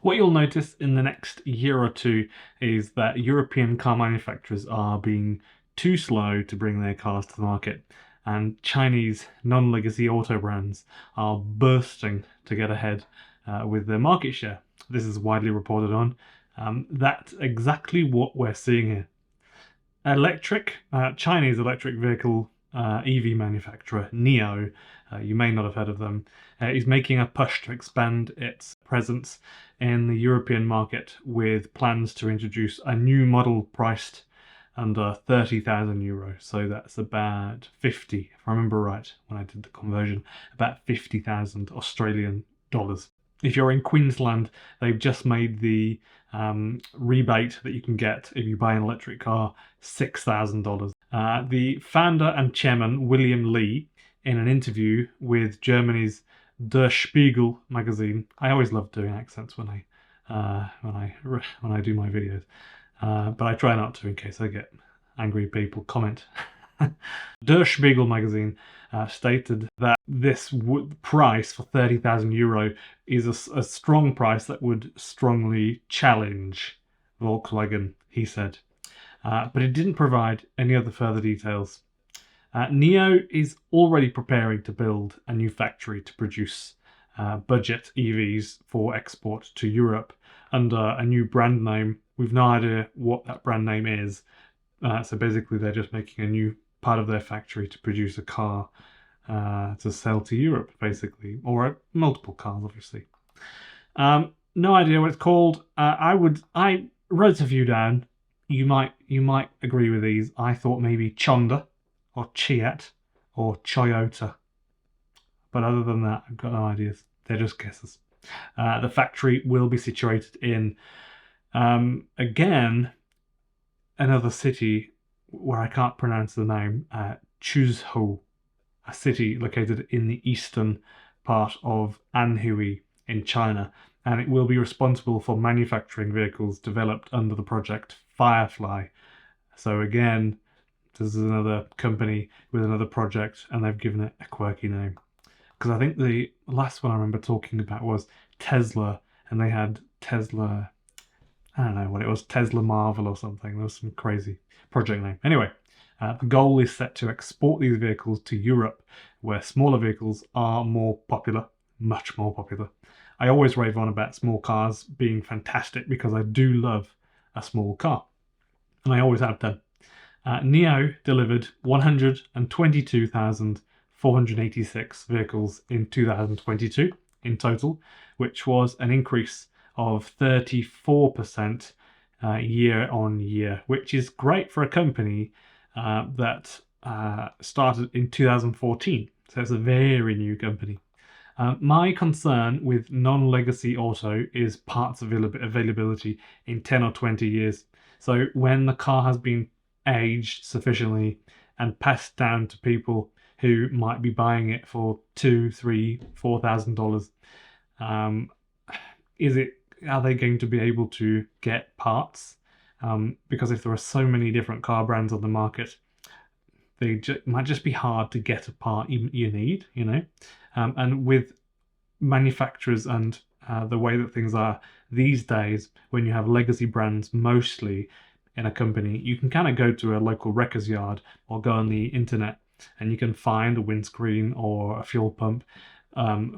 What you'll notice in the next year or two is that European car manufacturers are being too slow to bring their cars to the market, and Chinese non-legacy auto brands are bursting to get ahead with their market share. This is widely reported on. That's exactly what we're seeing here. Chinese electric vehicle EV manufacturer NIO, you may not have heard of them, is making a push to expand its presence in the European market with plans to introduce a new model priced under 30,000 euros. So that's about 50, if I remember right, when I did the conversion, about 50,000 Australian dollars. If you're in Queensland, they've just made the rebate that you can get if you buy an electric car $6,000. The founder and chairman, William Li, in an interview with Germany's Der Spiegel magazine. I always love doing accents when I do my videos, but I try not to in case I get angry people comment. Der Spiegel magazine stated that this price for 30,000 euro is a strong price that would strongly challenge Volkswagen, he said. But it didn't provide any other further details. NIO is already preparing to build a new factory to produce budget EVs for export to Europe under a new brand name. We've no idea what that brand name is. So basically they're just making a new part of their factory to produce a car to sell to Europe, basically, or multiple cars, obviously. No idea what it's called. I wrote a few down. You might agree with these. I thought maybe Chonda, or Chiat, or Toyota. But other than that, I've got no ideas. They're just guesses. The factory will be situated in, again, another city where I can't pronounce the name, Chuzhou, a city located in the eastern part of Anhui in China, and it will be responsible for manufacturing vehicles developed under the project Firefly. So again, this is another company with another project, and they've given it a quirky name. Because I think the last one I remember talking about was Tesla, and they had Tesla, I don't know what it was, Tesla Marvel or something. There was some crazy project name. Anyway, the goal is set to export these vehicles to Europe, where smaller vehicles are more popular, much more popular. I always rave on about small cars being fantastic because I do love a small car, and I always have done. NIO delivered 122,486 vehicles in 2022 in total, which was an increase of 34% year on year, which is great for a company that started in 2014. So it's a very new company. My concern with non-legacy auto is parts availability in 10 or 20 years. So when the car has been aged sufficiently and passed down to people who might be buying it for $2,000, $3,000, $4,000, are they going to be able to get parts? Because if there are so many different car brands on the market, might just be hard to get a part you need, you know. And with manufacturers and the way that things are these days, when you have legacy brands mostly in a company, you can kind of go to a local wrecker's yard or go on the internet and you can find a windscreen or a fuel pump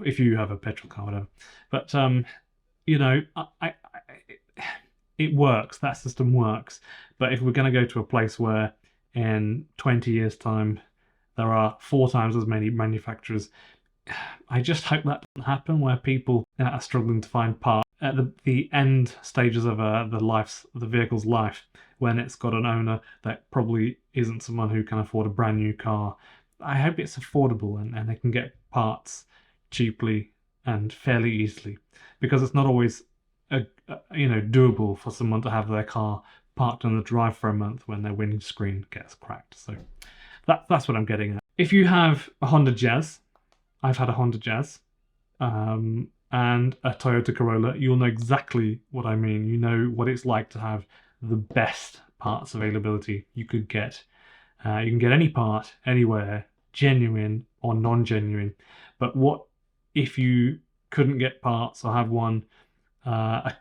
if you have a petrol car, whatever. But you know, it works. That system works. But if we're going to go to a place where in 20 years' time there are 4 times as many manufacturers, I just hope that doesn't happen, where people are struggling to find parts at the end stages of the vehicle's life, when it's got an owner that probably isn't someone who can afford a brand new car. I hope it's affordable and they can get parts cheaply and fairly easily, because it's not always doable for someone to have their car parked on the drive for a month when their windscreen gets cracked. So that's what I'm getting at. If you have a Honda Jazz, I've had a Honda Jazz and a Toyota Corolla, you'll know exactly what I mean. You know what it's like to have the best parts availability you could get. You can get any part, anywhere, genuine or non-genuine. But what if you couldn't get parts or have one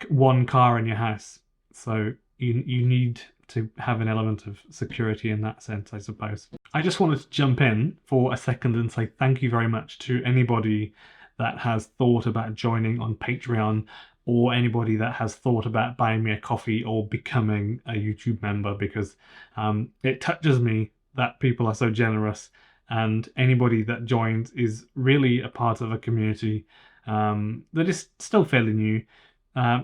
one car in your house. So you need to have an element of security in that sense, I suppose. I just wanted to jump in for a second and say thank you very much to anybody that has thought about joining on Patreon, or anybody that has thought about buying me a coffee or becoming a YouTube member, because it touches me that people are so generous, and anybody that joins is really a part of a community that is still fairly new,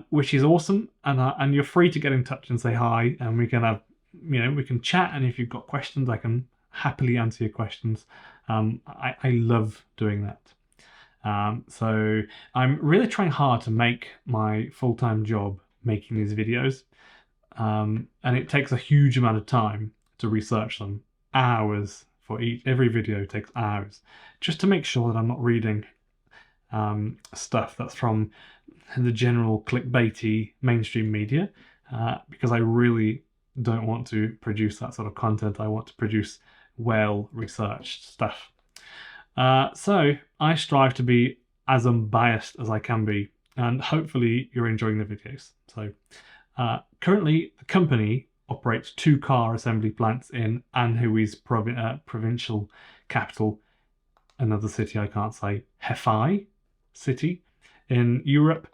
which is awesome. And you're free to get in touch and say hi, and we can have, we can chat. And if you've got questions, I can happily answer your questions. I love doing that. So I'm really trying hard to make my full-time job making these videos, and it takes a huge amount of time to research them. Hours for every video takes hours, just to make sure that I'm not reading stuff that's from the general clickbaity mainstream media, because I really don't want to produce that sort of content. I want to produce well-researched stuff. So I strive to be as unbiased as I can be, and hopefully you're enjoying the videos. So currently the company operates 2 car assembly plants in Anhui's provincial capital, another city I can't say, Hefei city in Europe.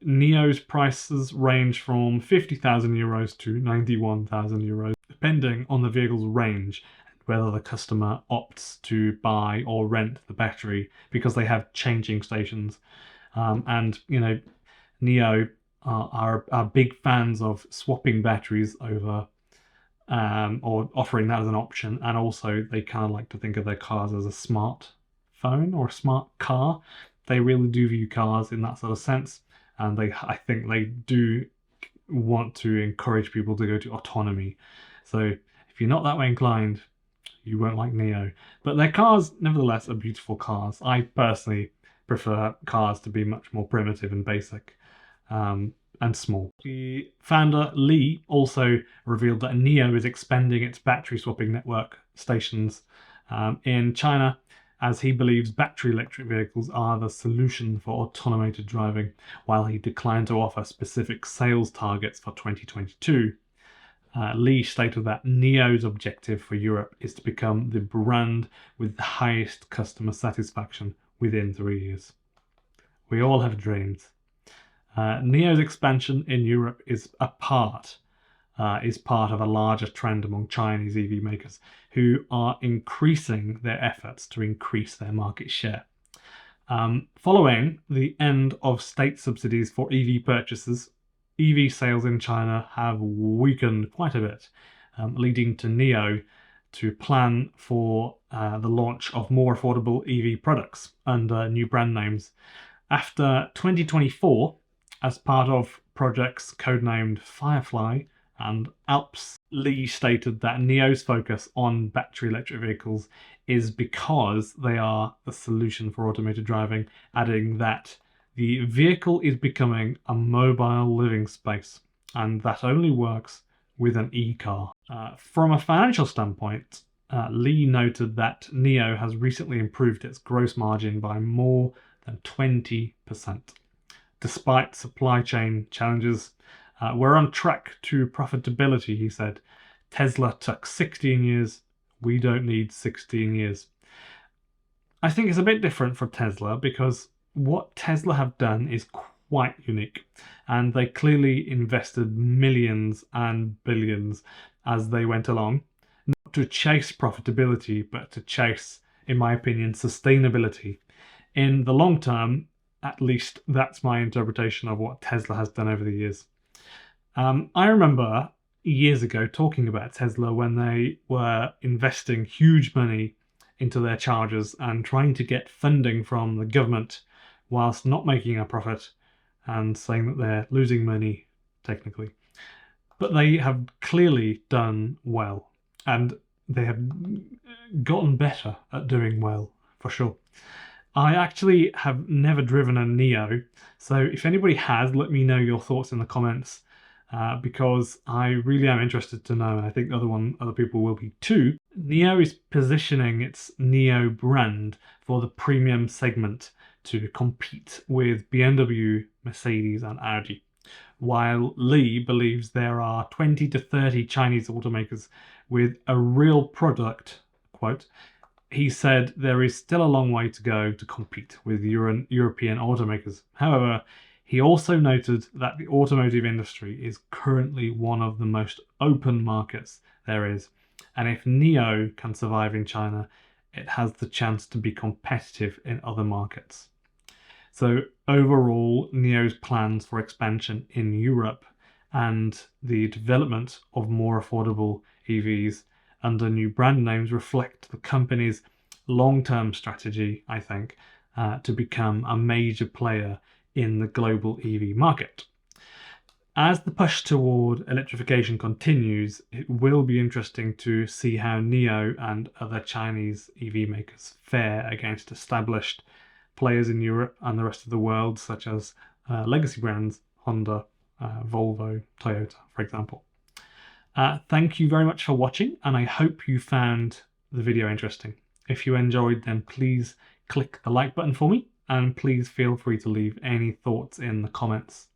NIO's prices range from 50,000 euros to 91,000 euros, depending on the vehicle's range, whether the customer opts to buy or rent the battery, because they have changing stations. And NIO are big fans of swapping batteries over, or offering that as an option. And also they kind of like to think of their cars as a smart phone or a smart car. They really do view cars in that sort of sense, and I think they do want to encourage people to go to autonomy. So if you're not that way inclined, you won't like NIO. But their cars, nevertheless, are beautiful cars. I personally prefer cars to be much more primitive and basic, and small. The founder, Lee, also revealed that NIO is expanding its battery swapping network stations in China, as he believes battery electric vehicles are the solution for automated driving, while he declined to offer specific sales targets for 2022. Lee stated that NIO's objective for Europe is to become the brand with the highest customer satisfaction within 3 years. We all have dreams. NIO's expansion in Europe is part of a larger trend among Chinese EV makers, who are increasing their efforts to increase their market share. Following the end of state subsidies for EV purchases, EV sales in China have weakened quite a bit, leading to NIO to plan for the launch of more affordable EV products under new brand names. After 2024, as part of projects codenamed Firefly and Alps, Lee stated that NIO's focus on battery electric vehicles is because they are the solution for automated driving, adding that the vehicle is becoming a mobile living space, and that only works with an e-car. From a financial standpoint, Lee noted that NIO has recently improved its gross margin by more than 20%. Despite supply chain challenges, we're on track to profitability, he said. Tesla took 16 years. We don't need 16 years. I think it's a bit different for Tesla, because what Tesla have done is quite unique, and they clearly invested millions and billions as they went along, not to chase profitability, but to chase, in my opinion, sustainability. In the long term, at least that's my interpretation of what Tesla has done over the years. I remember years ago talking about Tesla when they were investing huge money into their chargers and trying to get funding from the government whilst not making a profit, and saying that they're losing money technically. But they have clearly done well, and they have gotten better at doing well, for sure. I actually have never driven a NIO, so if anybody has, let me know your thoughts in the comments, because I really am interested to know, and I think other people will be too. NIO is positioning its NIO brand for the premium segment to compete with BMW, Mercedes, and Audi. While Li believes there are 20 to 30 Chinese automakers with a real product, quote, he said there is still a long way to go to compete with European automakers. However, he also noted that the automotive industry is currently one of the most open markets there is, and if NIO can survive in China, it has the chance to be competitive in other markets. So overall, NIO's plans for expansion in Europe and the development of more affordable EVs under new brand names reflect the company's long-term strategy, I think, to become a major player in the global EV market. As the push toward electrification continues, it will be interesting to see how NIO and other Chinese EV makers fare against established players in Europe and the rest of the world, such as legacy brands, Honda, Volvo, Toyota, for example. Thank you very much for watching, and I hope you found the video interesting. If you enjoyed, then please click the like button for me, and please feel free to leave any thoughts in the comments